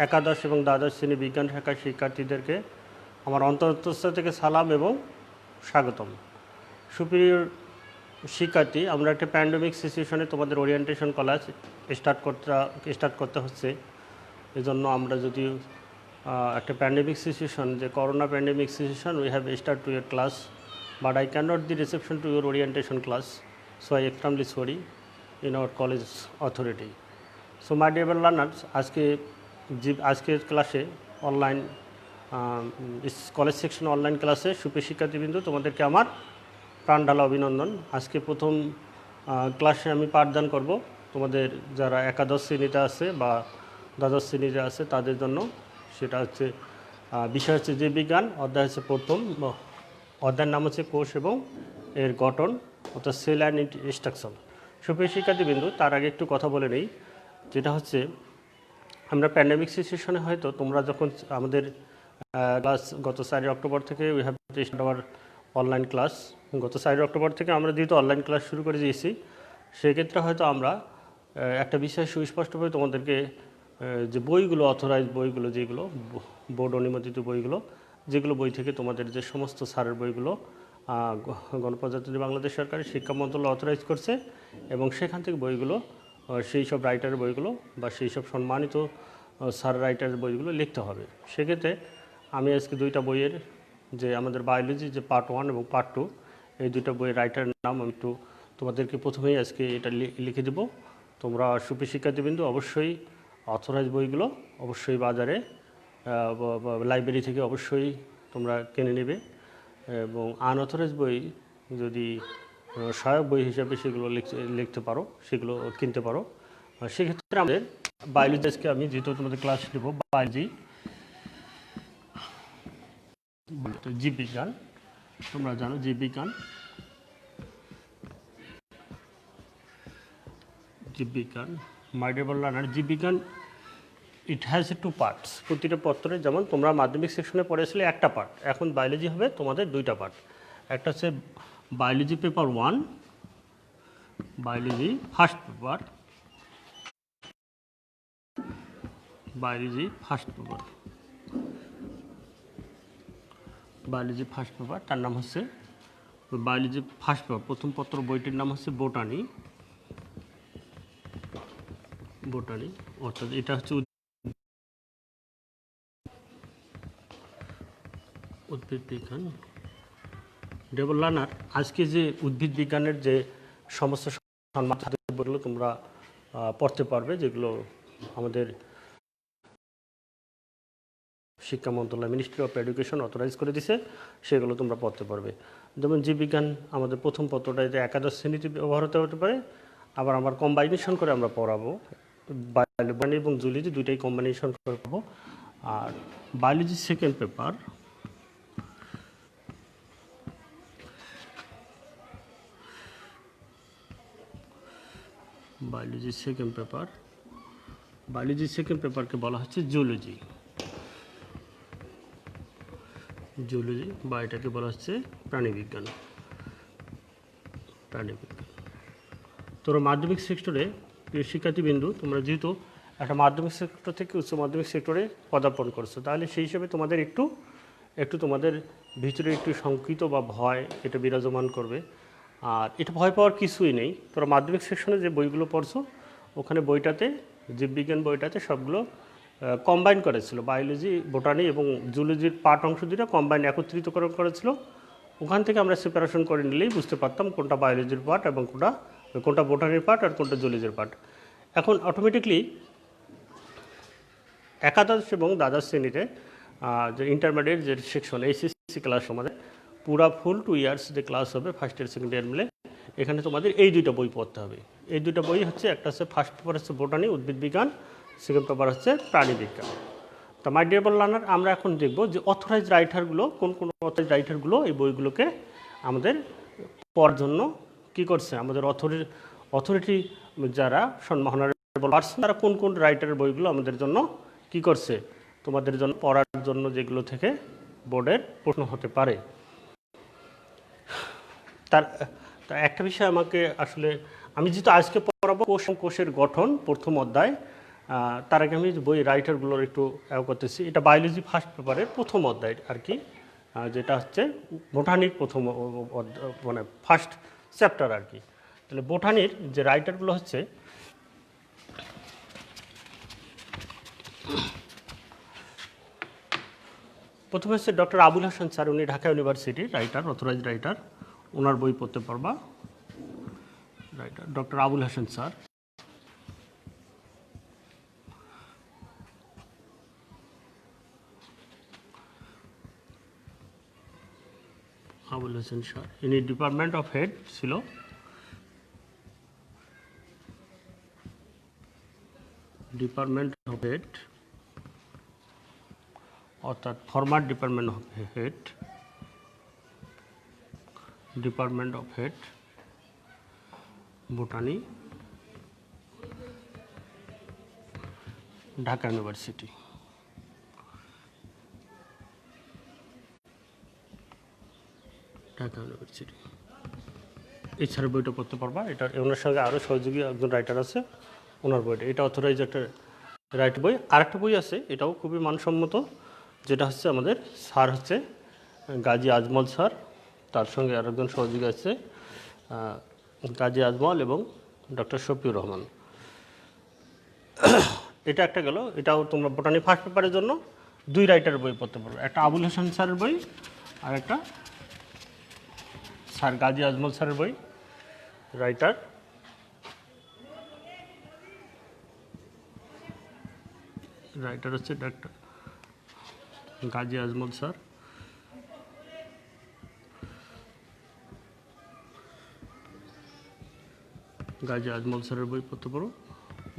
একাদশ এবং দ্বাদশ শ্রেণী বিজ্ঞান শাখার শিক্ষার্থীদেরকে আমার অন্তঃস্থ থেকে সালাম এবং স্বাগতম। সুপ্রিয় শিক্ষার্থী, আমরা একটা প্যান্ডেমিক সিচুয়েশনে তোমাদের ওরিয়েন্টেশন ক্লাস স্টার্ট করতে হচ্ছে। এজন্য আমরা যদি একটা প্যান্ডেমিক সিচুয়েশন, যে corona pandemic situation, we have start to year class, but I cannot the reception to your orientation class, so I extremely sorry in our college authority. So my dear learners, আজকের ক্লাসে online college section online ক্লাসে সুপ্রিয় শিক্ষার্থীবৃন্দ, তোমাদেরকে আমার প্রাণঢালা অভিনন্দন। আজকে প্রথম ক্লাসে আমি পাঠদান করব তোমাদের যারা একাদশ শ্রেণীতে আছে বা দ্বাদশ শ্রেণীতে আছে তাদের জন্য। সেটা হচ্ছে বিষয় হচ্ছে জীববিজ্ঞান, অধ্যায় হচ্ছে প্রথম, অধ্যায়ের নাম হচ্ছে কোষ এবং এর গঠন, অর্থাৎ সেল অ্যান্ড স্ট্রাকচার। সুপ্রিয় শিক্ষার্থীবৃন্দ, তার আগে একটু কথা বলে নেই, যেটা হচ্ছে আমরা প্যান্ডেমিক সিচুয়েশনে হয়তো তোমরা যখন আমাদের ক্লাস গত 4 অক্টোবর থেকে we have start our online class, গত 4 অক্টোবর থেকে আমরা যেহেতু অনলাইন ক্লাস শুরু করে দিয়েছি, সেক্ষেত্রে হয়তো আমরা একটা বিষয় সুস্পষ্টভাবে তোমাদেরকে যে বইগুলো, অথরাইজ বইগুলো, যেগুলো বোর্ড অনুমোদিত বইগুলো, যেগুলো বই থেকে তোমাদের যে সমস্ত স্যারের বইগুলো গণপ্রজাতন্ত্রী বাংলাদেশ সরকারের শিক্ষা মন্ত্রণালয় অথরাইজ করছে, এবং সেখান থেকে বইগুলো, সেই সব রাইটারের বইগুলো বা সেই সব সম্মানিত স্যার রাইটারের বইগুলো লিখতে হবে। সেক্ষেত্রে আমি আজকে দুইটা বইয়ের, যে আমাদের বায়োলজি যে পার্ট 1 এবং পার্ট 2, এই দুইটা বইয়ের রাইটারের নাম আমি একটু তোমাদেরকে প্রথমেই আজকে এটা লিখে দেব। তোমরা সুপ্রিয় শিক্ষার্থীবৃন্দ অবশ্যই অথরাইজ বইগুলো অবশ্যই বাজারে লাইব্রেরি থেকে অবশ্যই তোমরা কিনে নেবে, এবং আনঅথরাইজ বই যদি সহায়ক বই হিসাবে সেগুলো লিখতে পারো, সেগুলো কিনতে পারো। সেক্ষেত্রে আমাদের বায়োলজি আজকে আমি যেহেতু তোমাদের ক্লাস নেব বায়োলজি, জীববিজ্ঞান, তোমরা জানো জীববিজ্ঞান, মাই ডিয়ার লার্নার, জীববিজ্ঞান ইট হ্যাজ 2 পার্টস। প্রতিটা পত্রে যেমন তোমরা মাধ্যমিক সেকশনে পড়েছিলে একটা পার্ট, এখন বায়োলজি হবে তোমাদের দুইটা পার্ট। একটা হচ্ছে biology paper 1, biology first paper, biology first paper, তার নাম হচ্ছে বায়োলজি ফার্স্ট পেপার। প্রথম পত্র বইটির নাম হচ্ছে বোটানি, অর্থাৎ এটা হচ্ছে উদ্ভিদ বিজ্ঞান। ডিয়ার লার্নার, আজকে যে উদ্ভিদ বিজ্ঞানের যে সমস্ত বইগুলো তোমরা পড়তে পারবে, যেগুলো আমাদের শিক্ষা মন্ত্রণালয়, মিনিস্ট্রি অফ এডুকেশন অথরাইজ করে দিছে, সেগুলো তোমরা পড়তে পারবে। যেমন জীববিজ্ঞান আমাদের প্রথম পত্রটা এটা একাদশ শ্রেণীতে ব্যবহার হতে পারে, আবার আমার কম্বাইনেশন করে আমরা পড়াবো, বায়োলজি এবং জুলজি দুইটাই কম্বাইনেশন করে পাবো। আর biology second paper, biology second পেপারকে বলা হচ্ছে জুলজি, বা এটাকে বলা হচ্ছে প্রাণীবিজ্ঞান। তোমরা মাধ্যমিক সেক্টরে, প্রিয় শিক্ষার্থীবিন্দু, তোমরা যেহেতু একটা মাধ্যমিক সেক্টর থেকে উচ্চ মাধ্যমিক সেক্টরে পদার্পণ করছো, তাহলে সেই হিসেবে তোমাদের একটু তোমাদের ভিতরে একটু শঙ্কিত বা ভয় এটা বিরাজমান করবে। আর এটা ভয় পাওয়ার কিছুই নেই। তোমরা মাধ্যমিক সেকশনে যে বইগুলো পড়ছো, ওখানে বইটাতে, জীববিজ্ঞান বইটাতে সবগুলো কম্বাইন করেছিল, বায়োলজি, বোটানি এবং জুলজির পার্ট অংশ দুটো কম্বাইন একত্রিতকরণ করেছিল। ওখান থেকে আমরা সেপারেশন করে নিলেই বুঝতে পারতাম কোনটা বায়োলজির পার্ট এবং কোনটা বোটানির পার্ট আর কোনটা জুলজির পার্ট। এখন অটোমেটিকলি একাদশ এবং দ্বাদশ শ্রেণীতে যে ইন্টারমিডিয়েট যে সেকশন এইচএসসি ক্লাস, আমাদের পুরা ফুল 2 ইয়ার্স যে ক্লাস হবে ফার্স্ট ইয়ার সেকেন্ড ইয়ার মিলে, এখানে তোমাদের এই দুইটা বই পড়তে হবে। এই দুইটা বই হচ্ছে, একটা হচ্ছে ফার্স্ট পেপার হচ্ছে বোটানি, উদ্ভিদ বিজ্ঞান, সেকেন্ড পেপার হচ্ছে প্রাণী বিজ্ঞান। তো মাই ডিয়ার লার্নার, আমরা এখন দেখব যে অথরাইজ রাইটারগুলো, কোন অথরাইজ রাইটারগুলো এই বইগুলোকে আমাদের পড়ার জন্য কী করছে, আমাদের অথরিটি যারা অনারেবল পারসন, তারা কোন রাইটারের বইগুলো আমাদের জন্য কী করছে, তোমাদের জন্য পড়ার জন্য, যেগুলো থেকে বোর্ডের প্রশ্ন হতে পারে। তার একটা বিষয় আমাকে আসলে, আমি যেহেতু আজকে পড়াবো কোষের গঠন প্রথম অধ্যায়, তার আগে আমি বই রাইটারগুলোর একটু করতেছি। এটা বায়োলজি ফার্স্ট পেপারের প্রথম অধ্যায় আর কি, যেটা হচ্ছে বোটানির প্রথম মানে ফার্স্ট চ্যাপ্টার আর কি। তাহলে বোটানির যে রাইটারগুলো হচ্ছে, প্রথমে হচ্ছে ডক্টর আবুল হাসান স্যার, উনি ঢাকা ইউনিভার্সিটির রাইটার, অথরাইজ রাইটার। ওনার বই পড়তে পারবা। Writer doctor Abul Hasan sir. Abul Hasan sir ইনি ডিপার্টমেন্ট অফ হেড ছিল, ডিপার্টমেন্ট অফ হেড অর্থাৎ former department of head, department of head botany, Dhaka university. Dhaka university এই স্যারের বইটা পড়তে পারবা। এটা ওনার সঙ্গে আরও সহযোগী একজন রাইটার আছে, ওনার বইটা। এটা অথরাইজ একটা রাইট বই। আরেকটা বই আছে, এটাও খুবই মানসম্মত, যেটা হচ্ছে আমাদের স্যার হচ্ছে গাজী আজমল স্যার, তার সঙ্গে আরেকজন সহযোগী আছে গাজী আজমল এবং ডক্টর শফিউর রহমান। এটা একটা গেল। এটাও তোমরা বোটানি ফার্স্ট পেপারের জন্য দুই রাইটারের বই পড়তে পারবে, একটা আবুল হাসান স্যারের বই আর একটা স্যার গাজী আজমল স্যারের বই। রাইটার রাইটার হচ্ছে ডক্টর গাজী আজমল স্যার। গাজী আজমল স্যারের বই পড়তে পারো।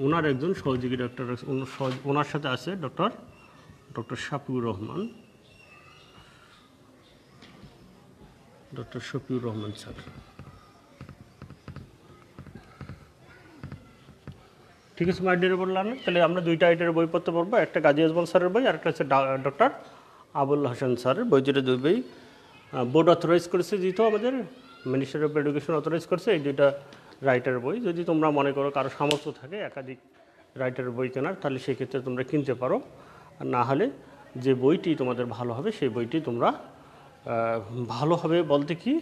ওনার একজন সহযোগী ডক্টর, ওনার সাথে আছে doctor Shafiur Rahman, doctor Shafiur Rahman sir. ঠিক আছে মাই ডিয়ার বললাম, তাহলে আমরা দুইটা রাইটারের বই পড়তে পারবো, একটা গাজী আজমল স্যারের বই আর একটা হচ্ছে ডক্টর আবুল হাসান স্যারের বই, যেটা দুই বই বোর্ড অথরাইজ করেছে, যেহেতু আমাদের মিনিস্ট্রি অফ এডুকেশন অথরাইজ করছে এই দুইটা রাইটারের বই। যদি তোমরা মনে করো কারো সামর্থ্য থাকে একাধিক রাইটারের বই কেনার, তাহলে সেক্ষেত্রে তোমরা কিনতে পারো। আর না হলে যে বইটি তোমাদের ভালো হবে সেই বইটি তোমরা ভালো হবে বলতে কি,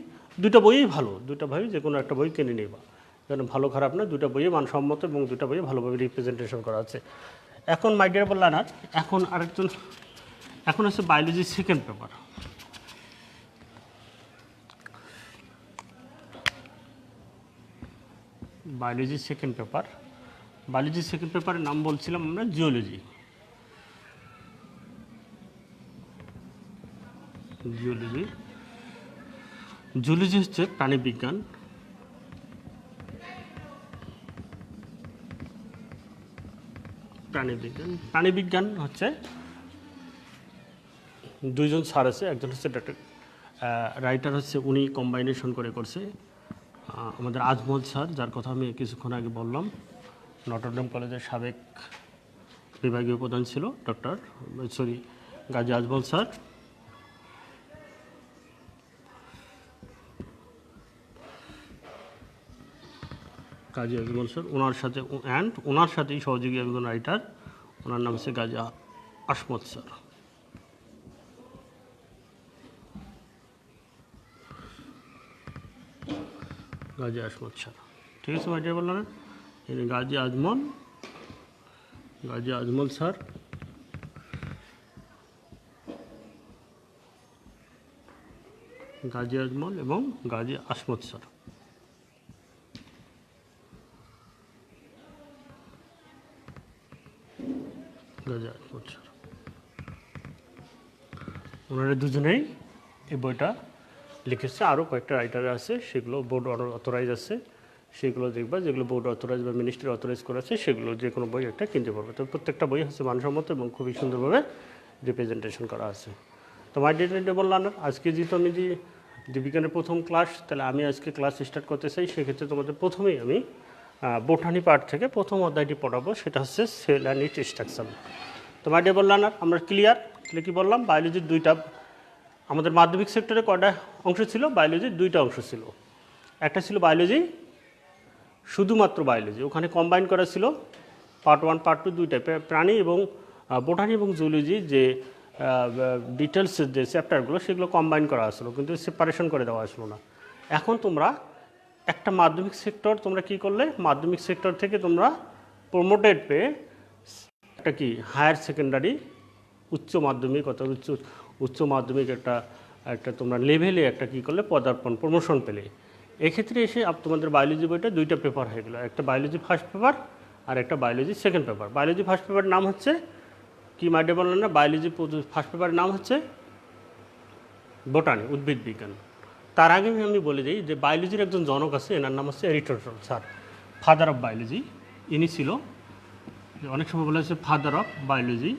দুটো বইই ভালো, দুটো বই যে কোনো একটা বই কিনে নেবা, যেন ভালো খারাপ না, দুটো বইয়ে মানসম্মত এবং দুটো বইয়ে ভালোভাবে রিপ্রেজেন্টেশন করা আছে। এখন মাই ডিয়ার লার্নার, এখন হচ্ছে বায়োলজির সেকেন্ড পেপার। বায়োলজির সেকেন্ড পেপার, বায়োলজির সেকেন্ড পেপারের নাম বলছিলাম আমরা জিওলজি। জিওলজি জুলজি হচ্ছে প্রাণীবিজ্ঞান। প্রাণীবিজ্ঞান হচ্ছে দুইজন স্যার আছে, একজন হচ্ছে ডক্টর রাইটার হচ্ছে উনি কম্বাইনেশন করে করছে আমাদের আজমল স্যার, যার কথা আমি কিছুক্ষণ আগে বললাম, নটরডেম কলেজের সাবেক বিভাগীয় প্রধান ছিল গাজী আজমল স্যার। গাজী আজমল স্যার, ওনার সাথেই সহযোগী একজন রাইটার, ওনার নাম হচ্ছে গাজী আসমত স্যার। গাজী আসমত স্যার, ঠিক আছে ভাইটা বললাম না, গাজী আজমল স্যার, গাজী আজমল এবং গাজী আসমত স্যার। ওনারা দুজনেই এই বইটা লিখেছে। আরও কয়েকটা রাইটার আছে, সেগুলো বোর্ড অথরাইজ আছে, সেগুলো দেখবা, যেগুলো বোর্ড অথরাইজ বা মিনিস্ট্রি অথরাইজ করেছে সেগুলো যে কোনো বই একটা কিনতে পারবে। তো প্রত্যেকটা বই হচ্ছে মানসম্মত এবং খুবই সুন্দরভাবে রিপ্রেজেন্টেশন করা আছে। তো মাই ডিয়ার লার্নার, আজকে যেহেতু আমি জীববিজ্ঞানের প্রথম ক্লাস, তাহলে আমি আজকে ক্লাস স্টার্ট করতে চাই। সেক্ষেত্রে তোমাদের প্রথমেই আমি বোটানি পার্ট থেকে প্রথম অধ্যায়টি পড়াবো, সেটা হচ্ছে সেল অ্যান্ড ইট স্ট্রাকচার। তো মাই ডিয়ার লার্নার, আমরা ক্লিয়ার কি বললাম, বায়োলজির দুইটা, আমাদের মাধ্যমিক সেক্টরে কয়টা অংশ ছিল, বায়োলজির দুইটা অংশ ছিল। একটা ছিল বায়োলজি, শুধুমাত্র বায়োলজি, ওখানে কম্বাইন করা ছিল পার্ট 1 পার্ট 2 দুইটাই, প্রাণী এবং বোটানি এবং জুলজি যে ডিটেলসের যে চ্যাপ্টারগুলো সেগুলো কম্বাইন করা আসলো, কিন্তু সেপারেশন করে দেওয়া আসলো না। এখন তোমরা একটা মাধ্যমিক সেক্টর তোমরা কি করলে, মাধ্যমিক সেক্টর থেকে তোমরা প্রমোটেড পেয়ে একটা কি হায়ার সেকেন্ডারি উচ্চ মাধ্যমিক অর্থাৎ উচ্চ মাধ্যমিক একটা তোমরা লেভেলে একটা কী করলে পদার্পণ প্রমোশন পেলে। এক্ষেত্রে এসে তোমাদের বায়োলজি বইটা দুইটা পেপার হয়ে গেলো, একটা বায়োলজি ফার্স্ট পেপার আর একটা biology second paper. Biology first পেপারের নাম হচ্ছে কি মাইডে বললেন না, বায়োলজি ফার্স্ট পেপারের নাম হচ্ছে বোটানি, উদ্ভিদ বিজ্ঞান। তার আগে আমি বলে দিই যে বায়োলজির একজন জনক আছে, এনার নাম হচ্ছে Aristotle sir, father of biology. ইনি ছিল, অনেক সময় বলা হচ্ছে ফাদার অফ বায়োলজি।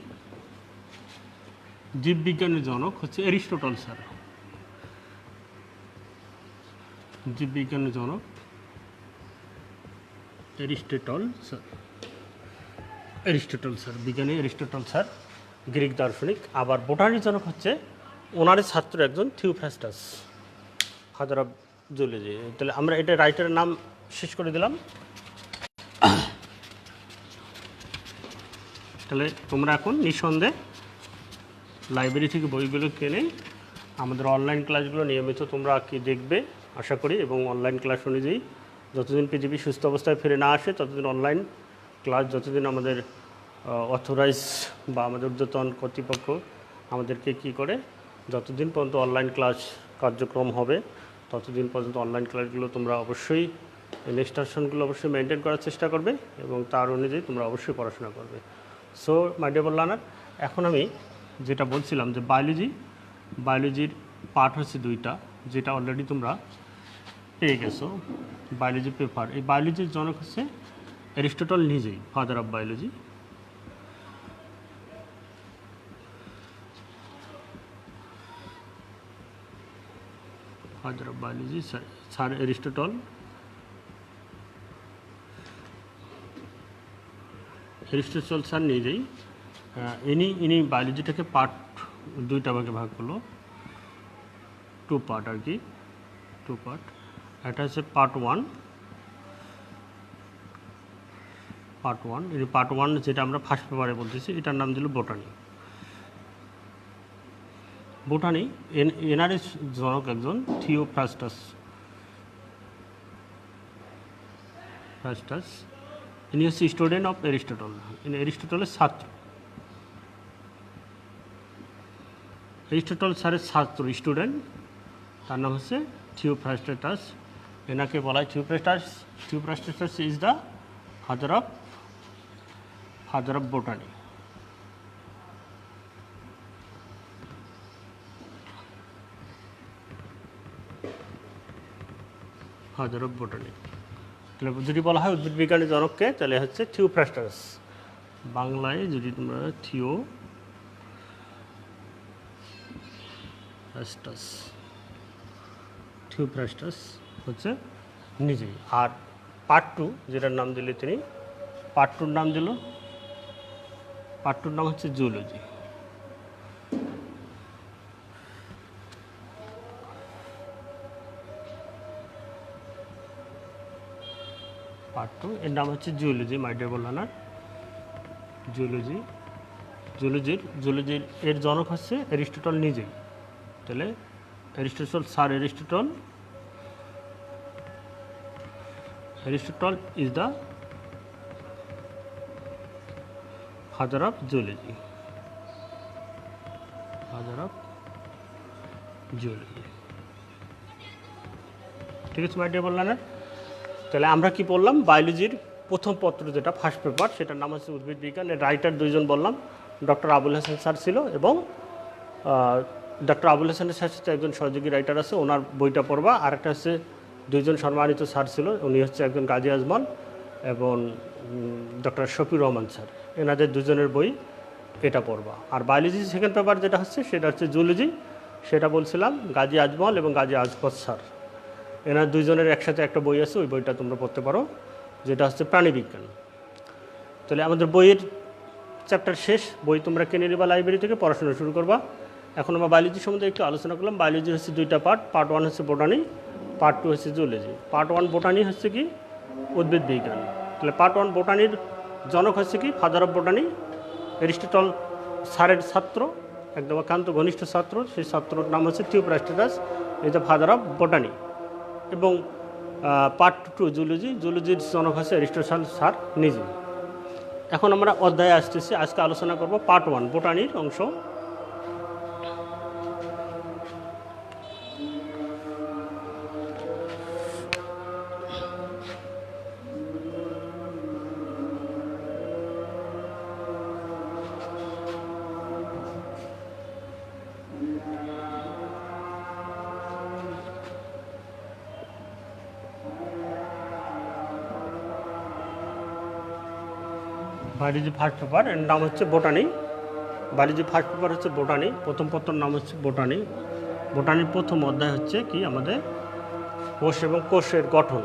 জীববিজ্ঞানের জনক হচ্ছে এরিস্টটল স্যার, জীববিজ্ঞানের জনক এরিস্টটল স্যার, বিজ্ঞানী এরিস্টটল স্যার, গ্রিক দার্শনিক। আবার বোটানির জনক হচ্ছে ওনারই ছাত্র একজন থিওফ্রাস্টাস, ফাদার অফ জুলজি। তাহলে আমরা এটা রাইটারের নাম শেষ করে দিলাম। তাহলে তোমরা এখন নিঃসন্দেহে লাইব্রেরি থেকে বইগুলো কিনে আমাদের অনলাইন ক্লাসগুলো নিয়মিত তোমরা কি দেখবে আশা করি, এবং অনলাইন ক্লাস অনুযায়ী যতদিন পৃথিবী সুস্থ অবস্থায় ফিরে না আসে ততদিন অনলাইন ক্লাস, যতদিন আমাদের অথরাইজ বা আমাদের ঊর্ধ্বতন কর্তৃপক্ষ আমাদেরকে কি করে, যতদিন পর্যন্ত অনলাইন ক্লাস কার্যক্রম হবে ততদিন পর্যন্ত অনলাইন ক্লাসগুলো তোমরা অবশ্যই ইনস্ট্রাকশনগুলো অবশ্যই মেনটেন করার চেষ্টা করবে এবং তার অনুযায়ী তোমরা অবশ্যই পড়াশোনা করবে। সো মাই ডিয়ার লার্নার, এখন আমি যেটা বলছিলাম যে বায়োলজির পার্ট হচ্ছে দুইটা, যেটা অলরেডি তোমরা পেয়ে গেছো, বায়োলজি পেপার। এই বায়োলজির জনক হচ্ছে এরিস্টটল নিজেই, father of biology. Father of biology sir Aristotle. Aristotle sir নিজেই ইনি বায়োলজিটাকে পার্ট দুইটা ভাগে ভাগ করলো, টু পার্ট আর কি, টু পার্ট। এটা হচ্ছে পার্ট ওয়ান, এই পার্ট ওয়ান যেটা আমরা ফার্স্ট পেপারে বলতেছি, এটার নাম দিল বোটানি। এনারের জনক একজন থিওফ্রাস্টাস, ইনি হচ্ছে স্টুডেন্ট অফ এরিস্টটল, ইনি এরিস্টটলের ছাত্র। এরিস্টটল স্যারের ছাত্র স্টুডেন্ট, তার নাম হচ্ছে থিওফ্রাস্টাস। এনাকে বলা হয় Theophrastus is the father of botany. Father of botany. তাহলে যদি বলা হয় উদ্ভিদ বিজ্ঞানের জনককে, তাহলে হচ্ছে থিওফ্রাস্টাস। বাংলায় যদি তোমরা থিওফ্রাস্টাস হচ্ছে নিজেই। আর পার্ট টু যেটার নাম দিলে তিনি, পার্ট টুর নাম হচ্ছে জুলজি। পার্ট টু এর নাম হচ্ছে জুলজি, মাই ডিয়ার লার্নার। জুলজির এর জনক হচ্ছে এরিস্টটল নিজেই। তাহলে sir Aristotle is the father of zoology, ঠিক আছে মাই ডিয়ার লার্নার। তাহলে আমরা কি বললাম, বায়োলজির প্রথম পত্র যেটা ফার্স্ট পেপার, সেটার নাম হচ্ছে উদ্ভিদ বিজ্ঞান। এর রাইটার দুইজন বললাম, ডক্টর আবুল হাসান স্যার ছিল, এবং ডক্টর আবুল হাসানের সাথে একজন সহযোগী রাইটার আছে, ওনার বইটা পড়বা। আর একটা হচ্ছে দুইজন সম্মানিত স্যার ছিল, উনি হচ্ছে একজন গাজী আজমান এবং ডক্টর শফিউর রহমান স্যার, এনাদের দুজনের বই এটা পড়বা। আর বায়োলজি সেকেন্ড পেপার যেটা হচ্ছে সেটা হচ্ছে জুলজি, সেটা বলছিলাম গাজী আজমল এবং গাজী আজফর স্যার, এনার দুইজনের একসাথে একটা বই আছে, ওই বইটা তোমরা পড়তে পারো, যেটা হচ্ছে প্রাণীবিজ্ঞান। তাহলে আমাদের বইয়ের চ্যাপ্টার শেষ, বই তোমরা কিনে নিবা লাইব্রেরি থেকে, পড়াশোনা শুরু করবা। এখন আমরা বায়োলজি সম্বন্ধে একটু আলোচনা করলাম। বায়োলজি হচ্ছে দুইটা পার্ট, পার্ট ওয়ান হচ্ছে বোটানি, পার্ট টু হচ্ছে জুলজি। পার্ট ওয়ান বোটানি হচ্ছে কি উদ্ভিদ বিজ্ঞান। তাহলে পার্ট ওয়ান বোটানির জনক হচ্ছে কি ফাদার অফ বোটানি, অ্যারিস্টটল স্যারের ছাত্র, একদম একান্ত ঘনিষ্ঠ ছাত্র, সেই ছাত্রর নাম হচ্ছে থিওফ্রাস্টাস, এই দ্য ফাদার অফ বোটানি। এবং পার্ট 2 জুলজি, জুলজির জনক হচ্ছে অ্যারিস্টটল স্যার নিজে। এখন আমরা অধ্যায়ে আসতেছি, আজকে আলোচনা করব পার্ট 1 বোটানির অংশ। বায়োলজি ফার্স্ট পেপার, এর নাম হচ্ছে বোটানি। বায়োলজি ফার্স্ট পেপার হচ্ছে বোটানি, প্রথম পত্র নাম হচ্ছে বোটানি। বোটানির প্রথম অধ্যায় হচ্ছে কি আমাদের কোষ এবং কোষের গঠন।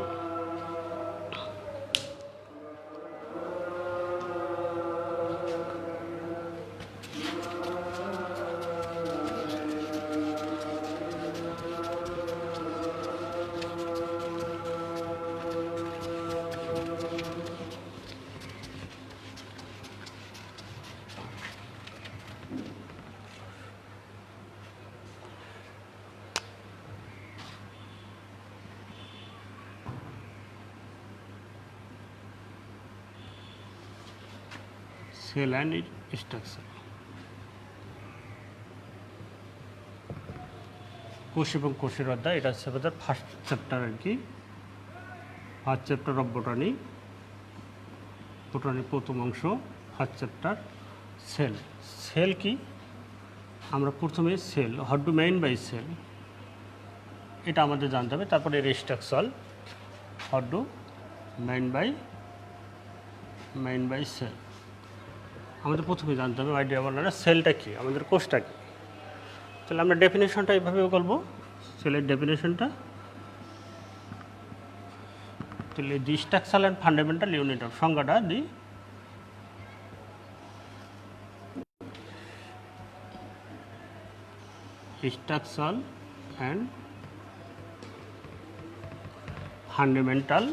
সেল অ্যান্ড স্ট্রাকচার, কোষ এবং কোষের অধ্যায়, এটা হচ্ছে আমাদের ফার্স্ট চ্যাপ্টার আর কি, ফার্স্ট চ্যাপ্টার অফ বোটানি। বোটানির প্রথম অংশ, ফার্স্ট চ্যাপ্টার। সেল, সেল কি আমরা প্রথমে cell, what do mean by cell, এটা আমাদের জানতে হবে। তারপরে এর structure, what do mean by cell, আমাদের প্রথমে জানতে হবে আইডিয়া বলার সেলটা কী, আমাদের কোষটা কী। তাহলে আমরা ডেফিনেশনটা এইভাবে বলবো, সেলের ডেফিনেশনটা। তাহলে the structural and fundamental unit of, সংজ্ঞাটা the structural and fundamental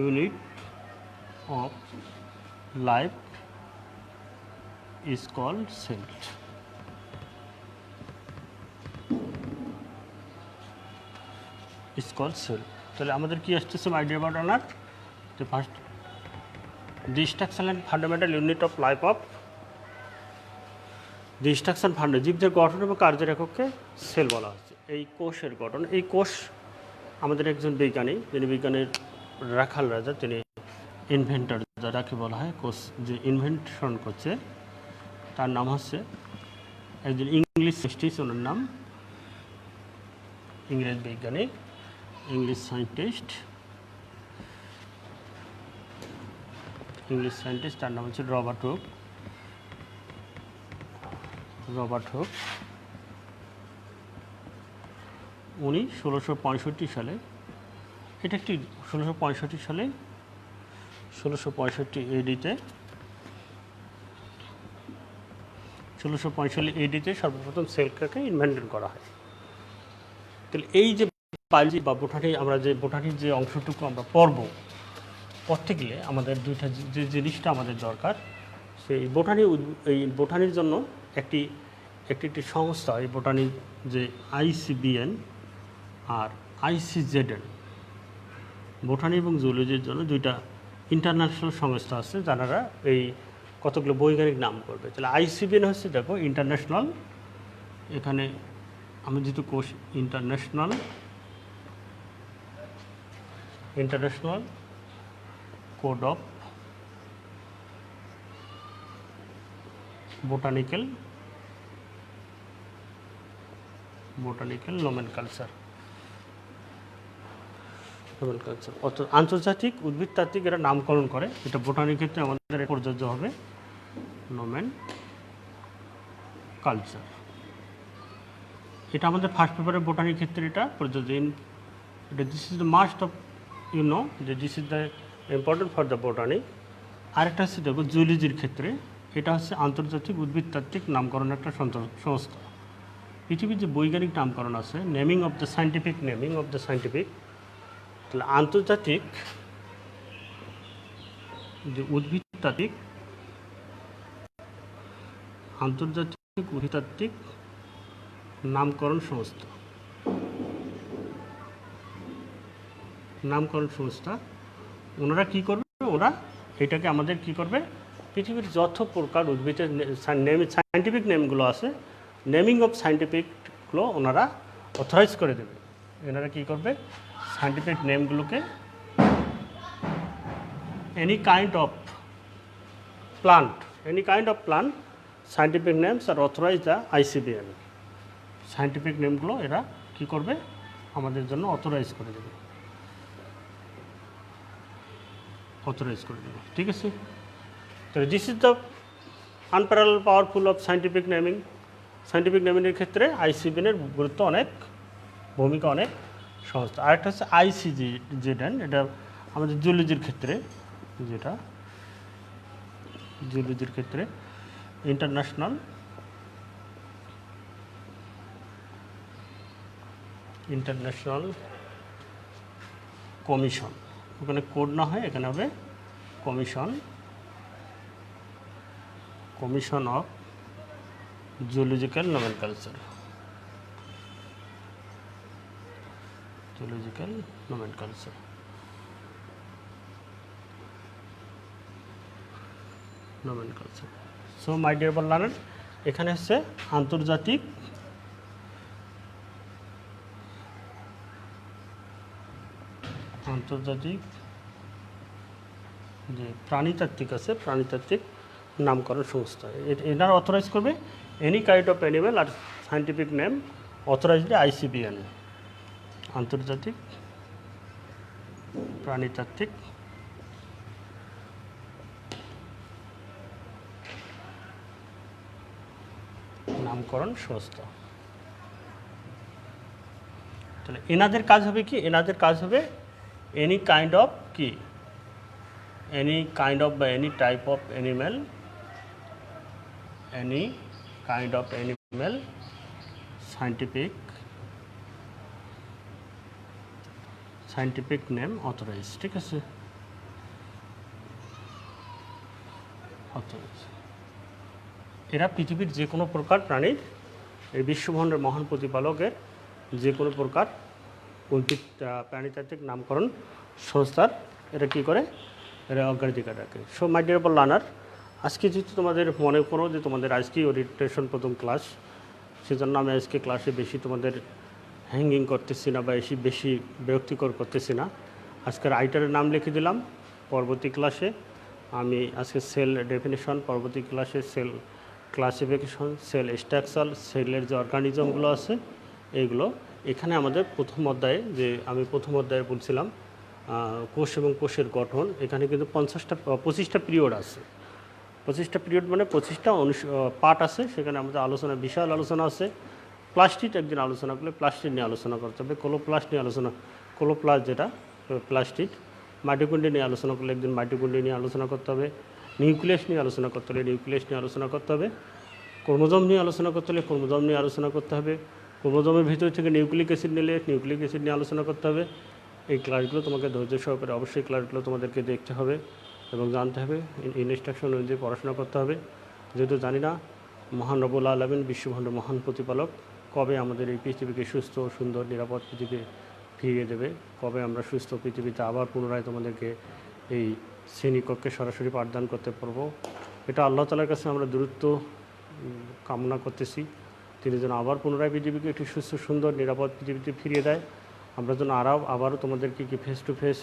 unit of life is called cell. is called cell. তাহলে আমাদের কি আসতেছে আইডিয়া অ্যাবাউট অনার, যে first the structural and fundamental unit of life of, the structure fund, জীবদের গঠন এবং কার্যের এককে সেল বলা হচ্ছে। এই কোষের গঠন, এই কোষ আমাদের একজন বিজ্ঞানী, যিনি বিজ্ঞানের রাখাল রাজা, তিনি ইনভেন্টর, যাকে বলা হয় কোষ যে ইনভেনশন করছে, তার নাম হচ্ছে একজন ইংলিশ সায়েন্টিস্ট, ওনার নাম ইংরেজ বিজ্ঞানী, ইংলিশ সায়েন্টিস্ট, তার নাম হচ্ছে রবার্ট হুক। উনি 1665 সালে, এটা একটি 1665 সালে 1665 এডিতে 1665 এডিতে সর্বপ্রথম সেলটাকে ইনভেন্ট করা হয়। তাহলে এই যে বায়োলজি বা বোটানি, আমরা যে বোটানির যে অংশটুকু আমরা পড়তে গেলে আমাদের দুইটা যে জিনিসটা আমাদের দরকার, সেই এই বোটানির জন্য একটি সংস্থা, এই বোটানির যে ICBN আর ICZN, বোটানি এবং জুলজির জন্য দুইটা ইন্টারন্যাশনাল সংস্থা আছে, যারা এই কতগুলো বৈজ্ঞানিক নাম করবে। তাহলে ICBN হচ্ছে, দেখো ইন্টারন্যাশনাল, এখানে আমি যেহেতু কোষ ইন্টারন্যাশনাল কোড অফ বোটানিক্যাল নোমেনকালচার, অর্থাৎ আন্তর্জাতিক উদ্ভিদতাত্ত্বিক এরা নামকরণ করে। এটা বোটানির ক্ষেত্রে আমাদের প্রযোজ্য হবে নোমেনকালচার। এটা আমাদের ফার্স্ট পেপারে বোটানির ক্ষেত্রে এটা প্রযোজ্য। This is the must of যে this is the important for the botany. আরেকটা হচ্ছে দেখো জুলজির ক্ষেত্রে, এটা হচ্ছে আন্তর্জাতিক উদ্ভিদতাত্ত্বিক নামকরণ একটা সংস্থা। পৃথিবীর যে বৈজ্ঞানিক নামকরণ আছে, নেমিং অফ দ্য সায়েন্টিফিক, তাহলে আন্তর্জাতিক যে উদ্ভিদতাত্ত্বিক আন্তর্জাতিক উদ্ভিদতাত্ত্বিক নামকরণ সংস্থা ওনারা কি করবে, ওরা এটাকে আমাদের কি করবে, পৃথিবীর যত প্রকার উদ্ভিদের সায়েন্টিফিক নেমগুলো আছে, নেমিং অফ সায়েন্টিফিকগুলো ওনারা অথরাইজ করে দেবে। এনারা কি করবে, সায়েন্টিফিক নেমগুলোকে any kind of plant scientific names আর অথরাইজ দ্য ICBN। সায়েন্টিফিক নেমগুলো এরা কি করবে, আমাদের জন্য অথরাইজ করে দেবে, ঠিক আছে। তো this is the unparallel powerful of scientific নেমিংয়ের ক্ষেত্রে ICBN এর গুরুত্ব অনেক, ভূমিকা অনেক সংস্থা। আরেকটা হচ্ছে ICZN, এটা আমাদের জুলজির ক্ষেত্রে, যেটা জুলজির ক্ষেত্রে ইন্টারন্যাশনাল কমিশন, ওখানে কোড না হয়, এখানে হবে commission of zoological nomenclature. So my dear learner, এখানে হচ্ছে আন্তর্জাতিক যে প্রাণীতাত্ত্বিক আছে, প্রাণীতাত্ত্বিক নামকরণ সংস্থা, এনারা অথরাইজ করবে এনি কাইন্ড অফ অ্যানিমেল আর সায়েন্টিফিক নেম অথরাইজড ICBN, আন্তর্জাতিক প্রাণীতাত্ত্বিক নামকরণ সংস্থা। তাহলে এনাদের কাজ হবে কি, এনাদের কাজ হবে এনি কাইন্ড অফ কি, এনি কাইন্ড অফ বা any type of animal, scientific name authorise, ঠিক আছে, এরা পৃথিবীর যে কোনো প্রকার প্রাণীর, এই বিশ্বব্রহ্মাণ্ডের মহান প্রতিপালকের যে কোনো প্রকার উদ্ভিদ প্রাণীতাত্ত্বিক নামকরণ সংস্থার এরা কী করে, এরা অগ্রাধিকার রাখে। সো মাই ডিয়ার লার্নার, আজকে যেহেতু তোমাদের মনে করো যে তোমাদের আজকে ওরিয়েন্টেশন প্রথম ক্লাস, সেজন্য আমি আজকে ক্লাসে বেশি তোমাদের হ্যাঙ্গিং করতেছি না বা বেশি বিরক্তিকর করতেছি না। আজকের আইটারের নাম লিখে দিলাম, পরবর্তী ক্লাসে আমি আজকে সেল ডেফিনেশন, পরবর্তী ক্লাসে সেল ক্লাসিফিকেশন, সেল স্ট্রাকচার, সেলের যে অর্গানিজমগুলো আছে এইগুলো। এখানে আমাদের প্রথম অধ্যায়ে, যে আমি প্রথম অধ্যায়ে বলছিলাম কোষ এবং কোষের গঠন, এখানে কিন্তু 25টা পিরিয়ড আছে। 25টা পিরিয়ড মানে 25টা পার্ট আছে, সেখানে আমাদের আলোচনা, বিশাল আলোচনা আছে। প্লাস্টিক একদিন আলোচনা করলে প্লাস্টিক নিয়ে আলোচনা করতে হবে, ক্লোপ্লাস্ট নিয়ে আলোচনা, ক্লোপ্লাস্ট যেটা প্লাস্টিক, মাইটোকন্ড্রিয়া নিয়ে আলোচনা করলে একদিন মাইটোকন্ড্রিয়া নিয়ে আলোচনা করতে হবে, নিউক্লিয়াস নিয়ে আলোচনা করতে হলে নিউক্লিয়াস নিয়ে আলোচনা করতে হবে, ক্রোমোজোম নিয়ে আলোচনা করতে হলে ক্রোমোজোম নিয়ে আলোচনা করতে হবে, ক্রোমোজোমের ভিতর থেকে নিউক্লিক অ্যাসিড নিলে নিউক্লিক অ্যাসিড নিয়ে আলোচনা করতে হবে। এই ক্লাসগুলো তোমাকে ধৈর্য সহকারে অবশ্যই ক্লাসগুলো তোমাদেরকে দেখতে হবে এবং জানতে হবে, ইনস্ট্রাকশন অনুযায়ী পড়াশোনা করতে হবে। যেহেতু জানি না মহান রব্বুল আলামিন বিশ্বব্রহ্মাণ্ডের মহান প্রতিপালক কবে আমাদের এই পৃথিবীকে সুস্থ, সুন্দর, নিরাপদ পৃথিবী ফিরিয়ে দেবে, কবে আমরা সুস্থ পৃথিবীতে আবার পুনরায় তোমাদেরকে এই শ্রেণীকক্ষে সরাসরি পাঠদান করতে পারবো, এটা আল্লাহ তাআলার কাছে আমরা দূরত্ব কামনা করতেছি। তিনি যেন আবার পুনরায় পৃথিবীকে একটি সুস্থ, সুন্দর, নিরাপদ পৃথিবীতে ফিরিয়ে দেয়। আমরা যেন আবারও তোমাদেরকে কি ফেস টু ফেস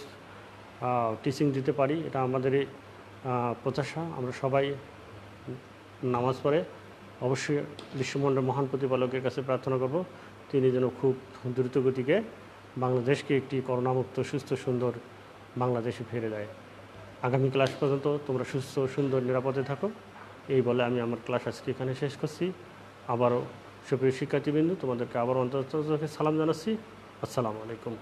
টিচিং দিতে পারি, এটা আমাদের প্রত্যাশা। আমরা সবাই নামাজ পড়ে অবশ্যই বিশ্বব্রহ্মাণ্ডের মহান প্রতিপালকের কাছে প্রার্থনা করব, তিনি যেন খুব দ্রুতগতিকে বাংলাদেশকে একটি করোনামুক্ত, সুস্থ, সুন্দর বাংলাদেশে ফিরে দেয়। আগামী ক্লাস পর্যন্ত তোমরা সুস্থ, সুন্দর, নিরাপদে থাকো, এই বলে আমি আমার ক্লাস আজকে এখানে শেষ করছি। আবারও সুপ্রিয় শিক্ষার্থীবৃন্দ, তোমাদেরকে আবার অন্তর সালাম জানাচ্ছি। আসসালামু আলাইকুম।